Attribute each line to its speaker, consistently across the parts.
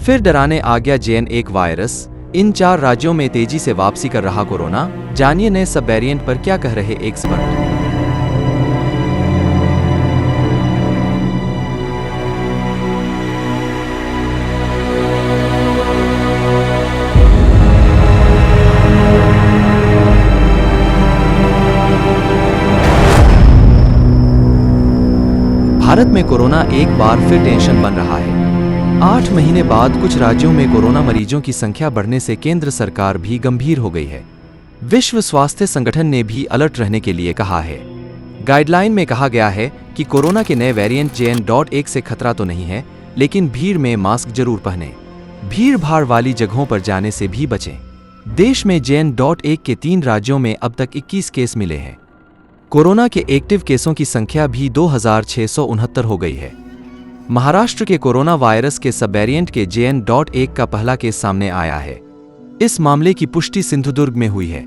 Speaker 1: फिर डराने आ गया JN1 वायरस। इन 4 राज्यों में तेजी से वापसी कर रहा कोरोना। जानिए नए सब वेरिएंट पर क्या कह रहे एक्सपर्ट। भारत में कोरोना एक बार फिर टेंशन बन रहा है। 8 महीने बाद कुछ राज्यों में कोरोना मरीजों की संख्या बढ़ने से केंद्र सरकार भी गंभीर हो गई है। विश्व स्वास्थ्य संगठन ने भी अलर्ट रहने के लिए कहा है। गाइडलाइन में कहा गया है कि कोरोना के नए वेरिएंट JN.1 से खतरा तो नहीं है, लेकिन भीड़ में मास्क जरूर पहनें। भीड़ भाड़ वाली जगहों पर जाने से भी बचें। देश में JN.1 के 3 राज्यों में अब तक 21 केस मिले हैं। कोरोना के एक्टिव केसों की संख्या भी 2669 हो गई है। महाराष्ट्र के कोरोना वायरस के सब वेरिएंट के JN.1 का पहला केस सामने आया है। इस मामले की पुष्टि सिंधुदुर्ग में हुई है।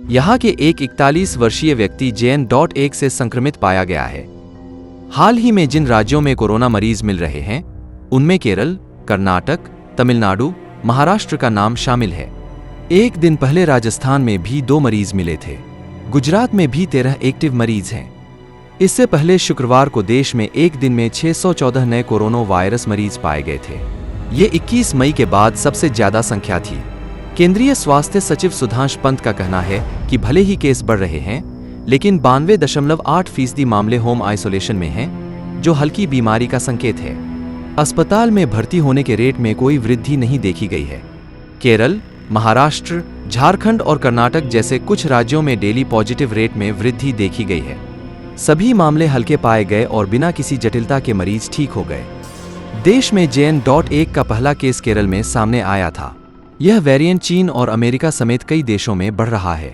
Speaker 1: यहाँ के एक 41 वर्षीय व्यक्ति JN.1 से संक्रमित पाया गया है। हाल ही में जिन राज्यों में कोरोना मरीज मिल रहे हैं, उनमें केरल, कर्नाटक, तमिलनाडु, महाराष्ट्र का नाम शामिल है। एक दिन पहले राजस्थान में भी 2 मरीज मिले थे। गुजरात में भी 13 एक्टिव मरीज हैं। इससे पहले शुक्रवार को देश में एक दिन में 614 नए कोरोना वायरस मरीज पाए गए थे। ये 21 मई के बाद सबसे ज्यादा संख्या थी। केंद्रीय स्वास्थ्य सचिव सुधांशु पंत का कहना है कि भले ही केस बढ़ रहे हैं, लेकिन 92.8% मामले होम आइसोलेशन में हैं, जो हल्की बीमारी का संकेत है। अस्पताल में भर्ती होने के रेट में कोई वृद्धि नहीं देखी गई है। केरल, महाराष्ट्र, झारखंड और कर्नाटक जैसे कुछ राज्यों में डेली पॉजिटिव रेट में वृद्धि देखी गई है। सभी मामले हल्के पाए गए और बिना किसी जटिलता के मरीज ठीक हो गए। देश में JN.1 का पहला केस केरल में सामने आया था। यह वेरिएंट चीन और अमेरिका समेत कई देशों में बढ़ रहा है।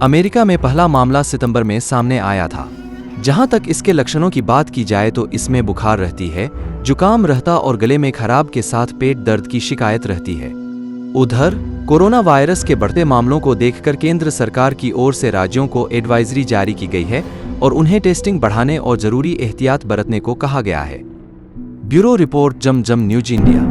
Speaker 1: अमेरिका में पहला मामला सितंबर में सामने आया था। जहां तक इसके लक्षणों की बात की जाए तो इसमें बुखार रहती है, जुकाम रहता और गले में खराब के साथ पेट दर्द की शिकायत रहती है। उधर कोरोना वायरस के बढ़ते मामलों को देखकर केंद्र सरकार की ओर से राज्यों को एडवाइजरी जारी की गई है और उन्हें टेस्टिंग बढ़ाने और जरूरी एहतियात बरतने को कहा गया है। ब्यूरो रिपोर्ट, जम न्यूज इंडिया।